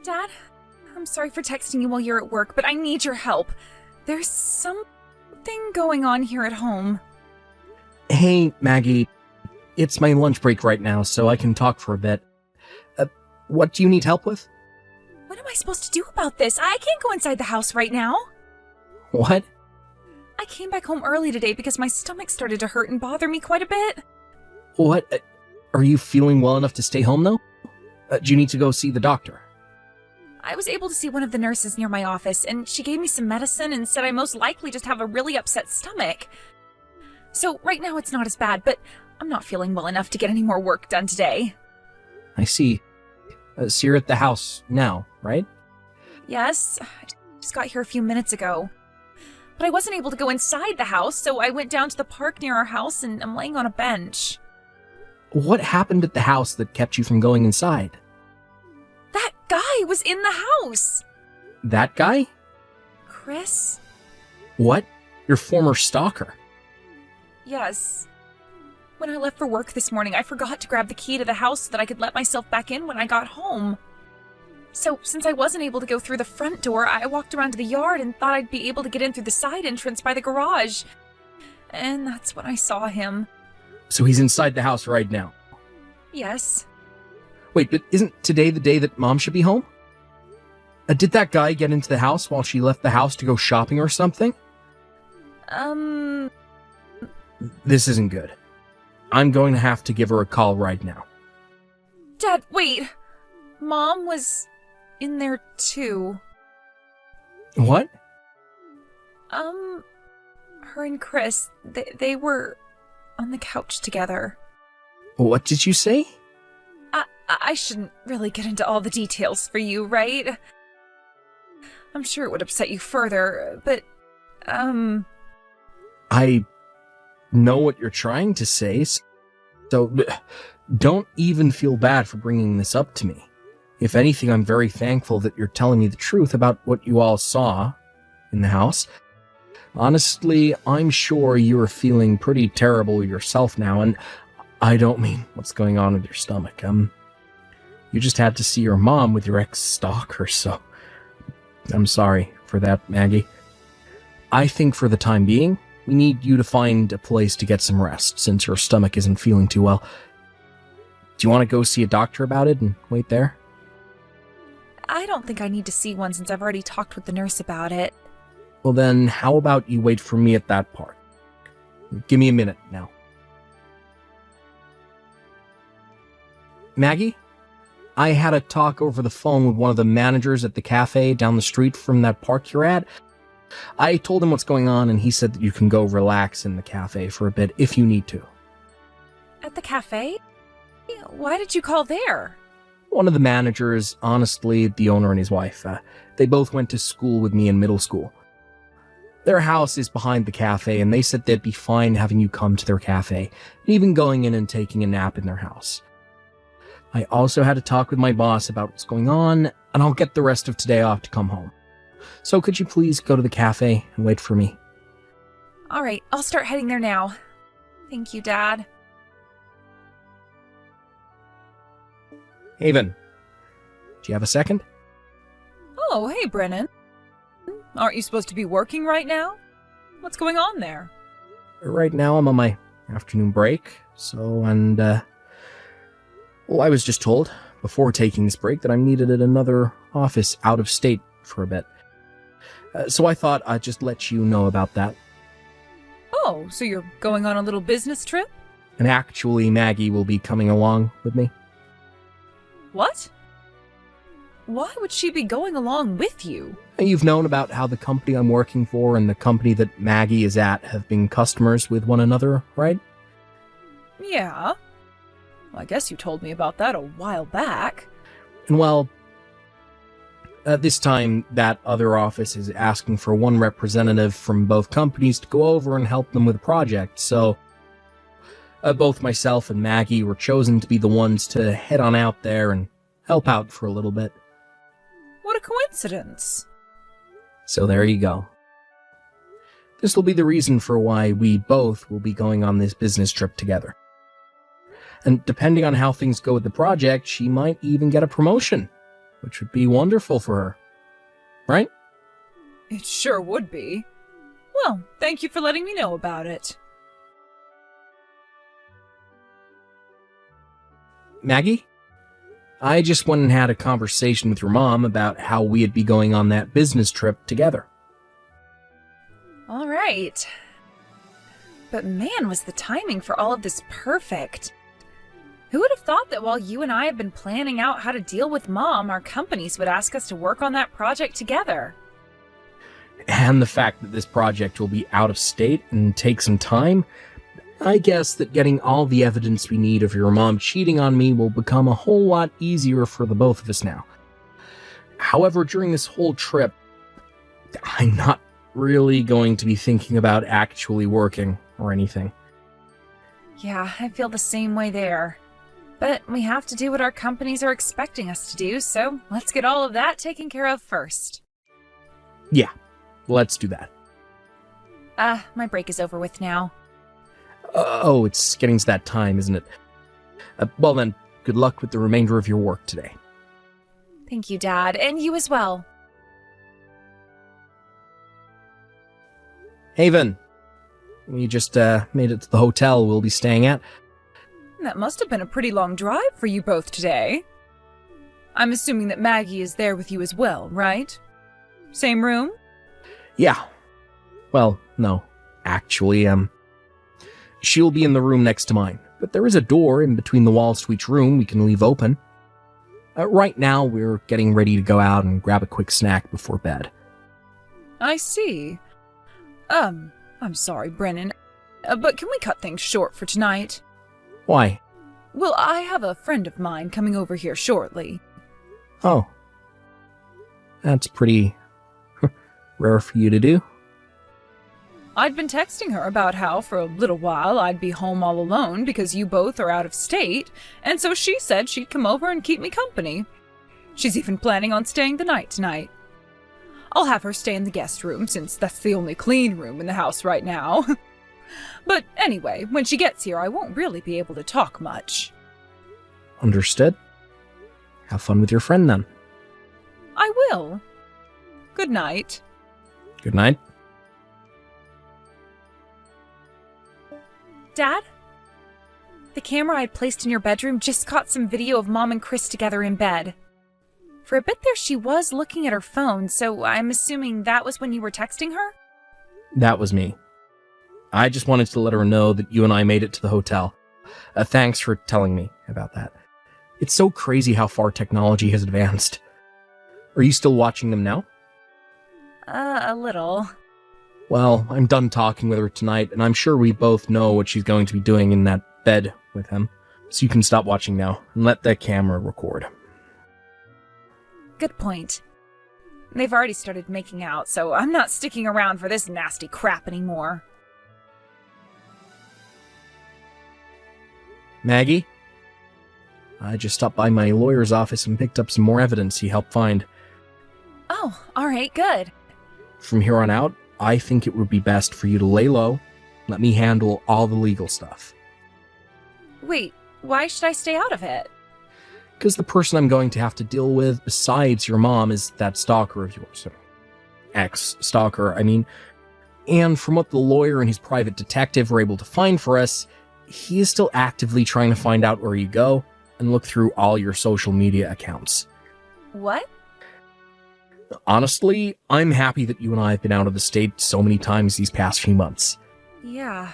Dad, I'm sorry for texting you while you're at work, but I need your help. There's something going on here at home. Hey, Maggie. It's my lunch break right now, so I can talk for a bit. What do you need help with? What am I supposed to do about this? I can't go inside the house right now. What? I came back home early today because my stomach started to hurt and bother me quite a bit. What? Are you feeling well enough to stay home, though? Do you need to go see the doctor? I was able to see one of the nurses near my office, and she gave me some medicine and said I most likely just have a really upset stomach. So right now it's not as bad, but I'm not feeling well enough to get any more work done today. I see. So you're at the house now, right? Yes, I just got here a few minutes ago. But I wasn't able to go inside the house, so I went down to the park near our house and I'm laying on a bench. What happened at the house that kept you from going inside? That guy was in the house! That guy? Chris? What? Your former stalker? Yes. When I left for work this morning, I forgot to grab the key to the house so that I could let myself back in when I got home. So, since I wasn't able to go through the front door, I walked around to the yard and thought I'd be able to get in through the side entrance by the garage. And that's when I saw him. So he's inside the house right now? Yes. Wait, but isn't today the day that Mom should be home? Did that guy get into the house while she left the house to go shopping or something? This isn't good. I'm going to have to give her a call right now. Dad, wait! Mom was in there too. What? Her and Chris, they were on the couch together. What did you say? I shouldn't really get into all the details for you, right? I'm sure it would upset you further, but, I know what you're trying to say, so don't even feel bad for bringing this up to me. If anything, I'm very thankful that you're telling me the truth about what you all saw in the house. Honestly, I'm sure you're feeling pretty terrible yourself now, and I don't mean what's going on with your stomach. You just had to see your mom with your ex-stalker, so I'm sorry for that, Maggie. I think for the time being, we need you to find a place to get some rest, since your stomach isn't feeling too well. Do you want to go see a doctor about it and wait there? I don't think I need to see one since I've already talked with the nurse about it. Well then, how about you wait for me at that park? Give me a minute now. Maggie? I had a talk over the phone with one of the managers at the cafe down the street from that park you're at. I told him what's going on, and he said that you can go relax in the cafe for a bit if you need to. At the cafe? Why did you call there? One of the managers, honestly, the owner and his wife, they both went to school with me in middle school. Their house is behind the cafe, and they said they'd be fine having you come to their cafe, and even going in and taking a nap in their house. I also had a talk with my boss about what's going on, and I'll get the rest of today off to come home. So could you please go to the cafe and wait for me? Alright, I'll start heading there now. Thank you, Dad. Haven, do you have a second? Oh, hey, Brennan. Aren't you supposed to be working right now? What's going on there? Right now I'm on my afternoon break, well, I was just told before taking this break that I'm needed at another office out of state for a bit. So I thought I'd just let you know about that. Oh, so you're going on a little business trip? And actually, Maggie will be coming along with me. What? Why would she be going along with you? You've known about how the company I'm working for and the company that Maggie is at have been customers with one another, right? Yeah. Well, I guess you told me about that a while back. And well, this time that other office is asking for one representative from both companies to go over and help them with a project, so both myself and Maggie were chosen to be the ones to head on out there and help out for a little bit. What a coincidence. So there you go. This will be the reason for why we both will be going on this business trip together. And depending on how things go with the project, she might even get a promotion. which would be wonderful for her. Right? It sure would be. Well, thank you for letting me know about it. Maggie? I just went and had a conversation with your mom about how we'd be going on that business trip together. All right. But man, was the timing for all of this perfect. Who would have thought that while you and I have been planning out how to deal with Mom, our companies would ask us to work on that project together? And the fact that this project will be out of state and take some time, I guess that getting all the evidence we need of your mom cheating on me will become a whole lot easier for the both of us now. However, during this whole trip, I'm not really going to be thinking about actually working or anything. Yeah, I feel the same way there. But we have to do what our companies are expecting us to do, so let's get all of that taken care of first. Yeah, let's do that. My break is over with now. Oh, it's getting to that time, isn't it? Well then, good luck with the remainder of your work today. Thank you, Dad, and you as well. Haven, we just made it to the hotel we'll be staying at. That must have been a pretty long drive for you both today. I'm assuming that Maggie is there with you as well, right? Same room? Yeah. Well, no. Actually, she'll be in the room next to mine, but there is a door in between the walls to each room we can leave open. Right now, we're getting ready to go out and grab a quick snack before bed. I see. I'm sorry, Brennan, but can we cut things short for tonight? Why? Well, I have a friend of mine coming over here shortly. Oh. That's pretty rare for you to do. I'd been texting her about how for a little while I'd be home all alone because you both are out of state, and so she said she'd come over and keep me company. She's even planning on staying the night tonight. I'll have her stay in the guest room since that's the only clean room in the house right now. But anyway, when she gets here, I won't really be able to talk much. Understood. Have fun with your friend then. I will. Good night. Good night. Dad? The camera I'd placed in your bedroom just caught some video of Mom and Chris together in bed. For a bit there, she was looking at her phone, so I'm assuming that was when you were texting her? That was me. I just wanted to let her know that you and I made it to the hotel. Thanks for telling me about that. It's so crazy how far technology has advanced. Are you still watching them now? A little. Well, I'm done talking with her tonight, and I'm sure we both know what she's going to be doing in that bed with him. So you can stop watching now, and let the camera record. Good point. They've already started making out, so I'm not sticking around for this nasty crap anymore. Maggie? I just stopped by my lawyer's office and picked up some more evidence he helped find. Oh, alright, good. From here on out, I think it would be best for you to lay low, let me handle all the legal stuff. Wait, why should I stay out of it? Because the person I'm going to have to deal with besides your mom is that stalker of yours. Ex-stalker, I mean. And from what the lawyer and his private detective were able to find for us, he is still actively trying to find out where you go and look through all your social media accounts. What? Honestly, I'm happy that you and I have been out of the state so many times these past few months. Yeah.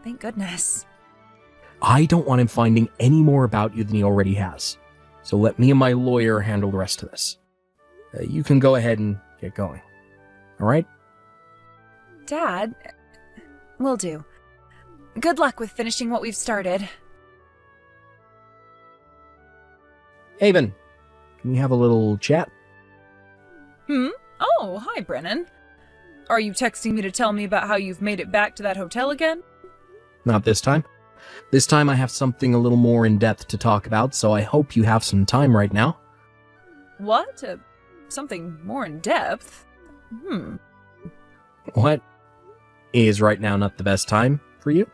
Thank goodness. I don't want him finding any more about you than he already has. So let me and my lawyer handle the rest of this. You can go ahead and get going. Alright? Dad, will do. Good luck with finishing what we've started. Haven, can we have a little chat? Oh, hi, Brennan. Are you texting me to tell me about how you've made it back to that hotel again? Not this time. This time I have something a little more in-depth to talk about, so I hope you have some time right now. What? Something more in depth? What? Is right now not the best time for you?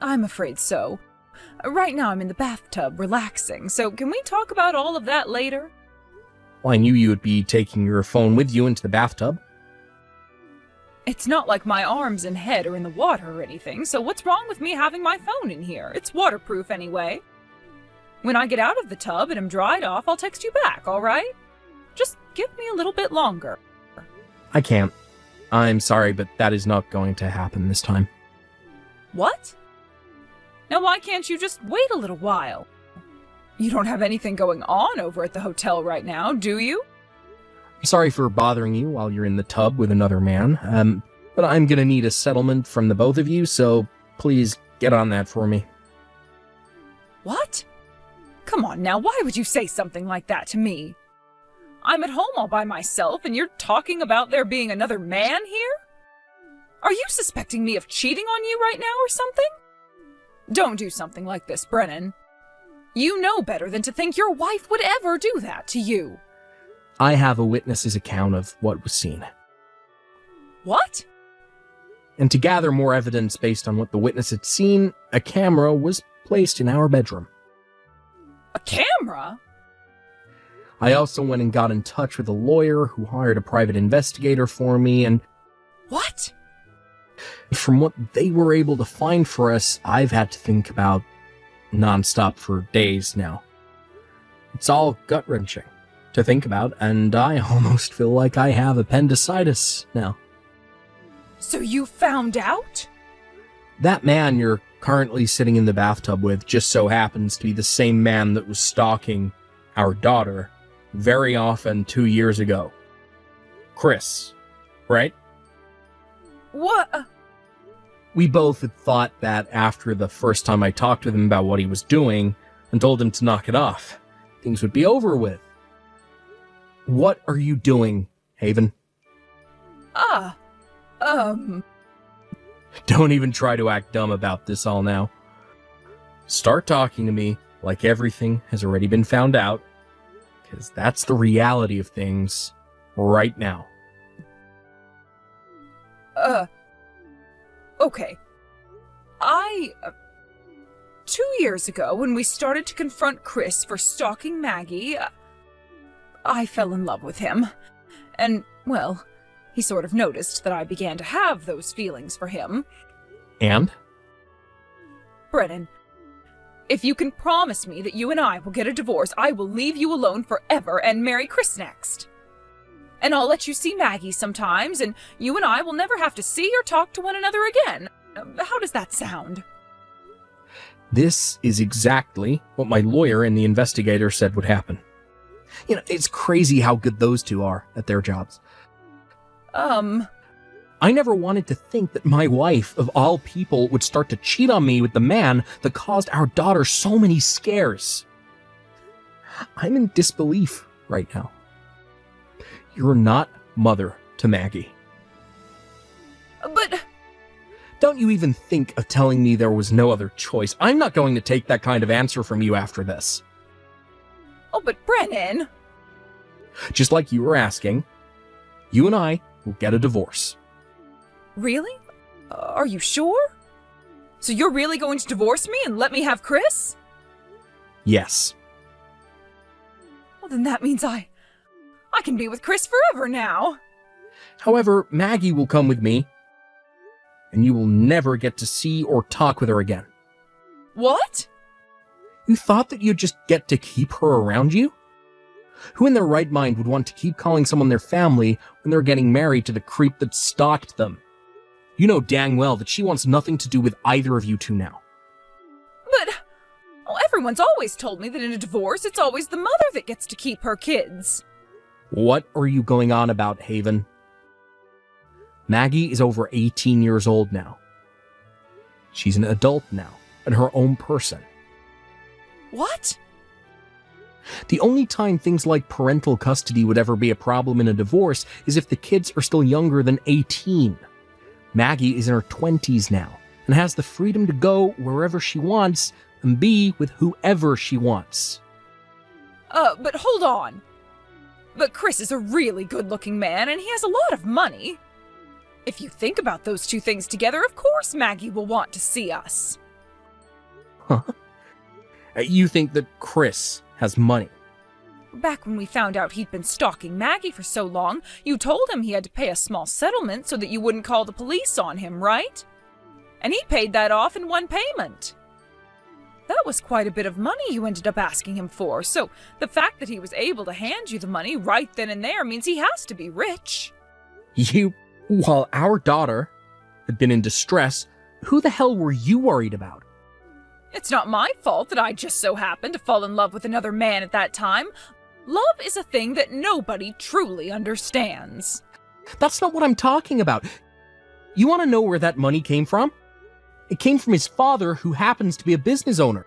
I'm afraid so. right now I'm in the bathtub relaxing, so can we talk about all of that later? Well, I knew you would be taking your phone with you into the bathtub. It's not like my arms and head are in the water or anything, so what's wrong with me having my phone in here? It's waterproof anyway. When I get out of the tub and am dried off, I'll text you back, alright? Just give me a little bit longer. I can't. I'm sorry, but that is not going to happen this time. What? Now why can't you just wait a little while? You don't have anything going on over at the hotel right now, do you? I'm sorry for bothering you while you're in the tub with another man, but I'm gonna need a settlement from the both of you, so please get on that for me. What? Come on now, why would you say something like that to me? I'm at home all by myself, and you're talking about there being another man here? Are you suspecting me of cheating on you right now or something? Don't do something like this, Brennan. You know better than to think your wife would ever do that to you. I have a witness's account of what was seen. What? And to gather more evidence based on what the witness had seen, a camera was placed in our bedroom. A camera? I also went and got in touch with a lawyer who hired a private investigator for me, and What? from what they were able to find for us, I've had to think about nonstop for days now. It's all gut-wrenching to think about, and I almost feel like I have appendicitis now. So you found out? That man you're currently sitting in the bathtub with just so happens to be the same man that was stalking our daughter very often 2 years ago. Chris, right? What? We both had thought that after the first time I talked with him about what he was doing and told him to knock it off, things would be over with. What are you doing, Haven? Don't even try to act dumb about this all now. Start talking to me like everything has already been found out, because that's the reality of things right now. Okay. 2 years ago, when we started to confront Chris for stalking Maggie, I fell in love with him. And, well, he sort of noticed that I began to have those feelings for him. And? Brennan, if you can promise me that you and I will get a divorce, I will leave you alone forever and marry Chris next. And I'll let you see Maggie sometimes, and you and I will never have to see or talk to one another again. How does that sound? This is exactly what my lawyer and the investigator said would happen. You know, it's crazy how good those two are at their jobs. I never wanted to think that my wife, of all people, would start to cheat on me with the man that caused our daughter so many scares. I'm in disbelief right now. You're not mother to Maggie. But... Don't you even think of telling me there was no other choice. I'm not going to take that kind of answer from you after this. Oh, but Brennan... Just like you were asking, you and I will get a divorce. Really? Are you sure? So you're really going to divorce me and let me have Chris? Yes. Well, then that means I can be with Chris forever now. However, Maggie will come with me, and you will never get to see or talk with her again. What? You thought that you'd just get to keep her around you? Who in their right mind would want to keep calling someone their family when they're getting married to the creep that stalked them? You know dang well that she wants nothing to do with either of you two now. But, well, everyone's always told me that in a divorce, it's always the mother that gets to keep her kids. What are you going on about, Haven? Maggie is over 18 years old now. She's an adult now, and her own person. What? The only time things like parental custody would ever be a problem in a divorce is if the kids are still younger than 18. Maggie is in her 20s now, and has the freedom to go wherever she wants and be with whoever she wants. But hold on. But Chris is a really good-looking man, and he has a lot of money. If you think about those two things together, of course Maggie will want to see us. Huh? You think that Chris has money. Back when we found out he'd been stalking Maggie for so long, you told him he had to pay a small settlement so that you wouldn't call the police on him, right? And he paid that off in one payment. That was quite a bit of money you ended up asking him for, so the fact that he was able to hand you the money right then and there means he has to be rich. While our daughter had been in distress, who the hell were you worried about? It's not my fault that I just so happened to fall in love with another man at that time. Love is a thing that nobody truly understands. That's not what I'm talking about. You want to know where that money came from? It came from his father, who happens to be a business owner.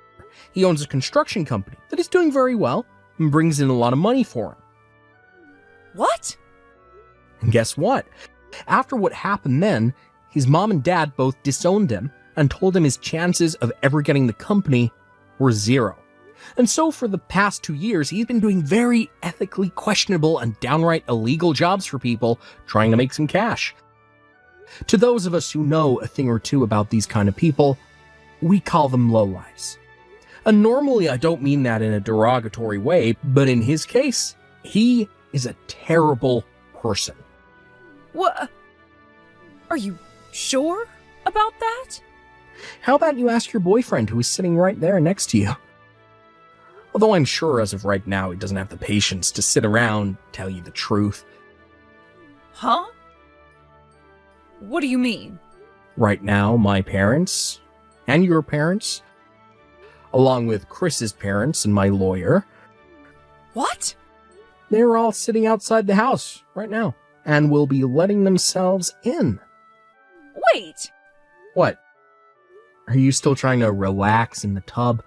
He owns a construction company that is doing very well and brings in a lot of money for him. What? And guess what? After what happened then, his mom and dad both disowned him and told him his chances of ever getting the company were zero. And so for the past 2 years, he's been doing very ethically questionable and downright illegal jobs for people trying to make some cash. To those of us who know a thing or two about these kind of people, we call them lowlifes. And normally I don't mean that in a derogatory way, but in his case, he is a terrible person. What? Are you sure about that? How about you ask your boyfriend, who is sitting right there next to you? Although I'm sure as of right now he doesn't have the patience to sit around and tell you the truth. Huh? What do you mean? Right now, my parents, and your parents, along with Chris's parents and my lawyer, What? they're all sitting outside the house right now, and will be letting themselves in. Wait! What? Are you still trying to relax in the tub?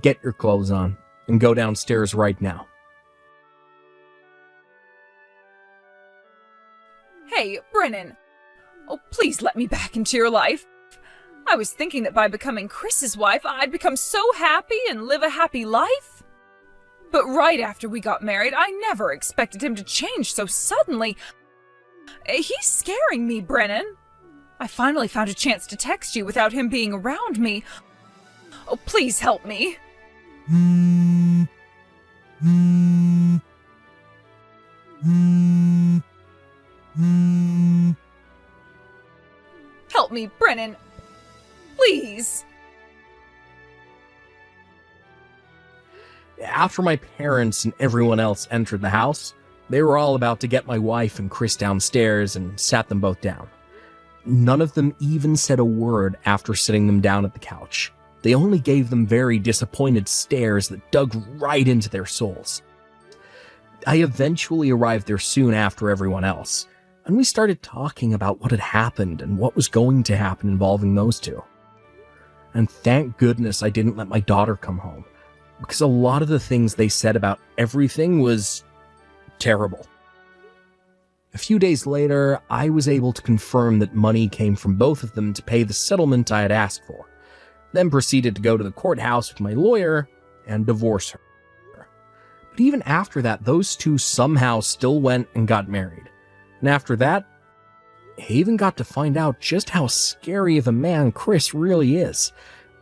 Get your clothes on and go downstairs right now. Hey, Brennan. Oh, please let me back into your life. I was thinking that by becoming Chris's wife, I'd become so happy and live a happy life. But right after we got married, I never expected him to change so suddenly. He's scaring me, Brennan. I finally found a chance to text you without him being around me. Oh, please help me. Help me, Brennan. Please. After my parents and everyone else entered the house, they were all about to get my wife and Chris downstairs and sat them both down. None of them even said a word after sitting them down at the couch. They only gave them very disappointed stares that dug right into their souls. I eventually arrived there soon after everyone else, and we started talking about what had happened and what was going to happen involving those two. And thank goodness I didn't let my daughter come home, because a lot of the things they said about everything was terrible. A few days later, I was able to confirm that money came from both of them to pay the settlement I had asked for, then proceeded to go to the courthouse with my lawyer and divorce her. But even after that, those two somehow still went and got married. And after that, I even got to find out just how scary of a man Chris really is.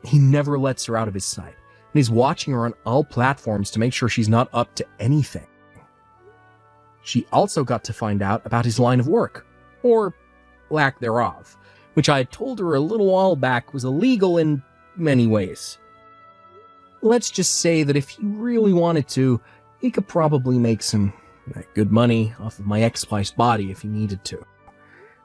He never lets her out of his sight, and he's watching her on all platforms to make sure she's not up to anything. She also got to find out about his line of work, or lack thereof, which I had told her a little while back was illegal in many ways. Let's just say that if he really wanted to, he could probably make some good money off of my ex-wife's body if he needed to.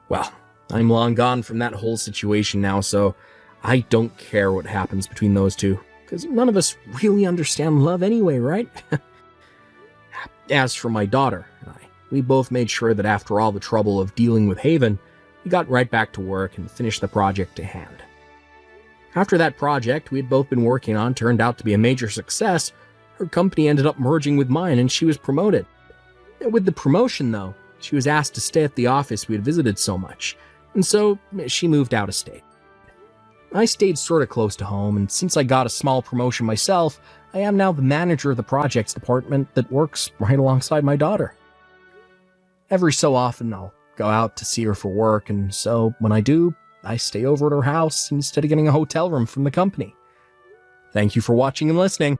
Well, I'm long gone from that whole situation now, so I don't care what happens between those two, because none of us really understand love anyway, right? As for my daughter and I, we both made sure that after all the trouble of dealing with Haven, we got right back to work and finished the project at hand. After that project we had both been working on turned out to be a major success, her company ended up merging with mine and she was promoted. With the promotion, though, she was asked to stay at the office we had visited so much, and so she moved out of state. I stayed sort of close to home, and since I got a small promotion myself, I am now the manager of the projects department that works right alongside my daughter. Every so often, I'll go out to see her for work, and so when I do, I stay over at her house instead of getting a hotel room from the company. Thank you for watching and listening.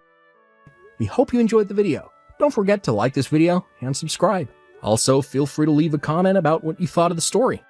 We hope you enjoyed the video. Don't forget to like this video and subscribe. Also, feel free to leave a comment about what you thought of the story.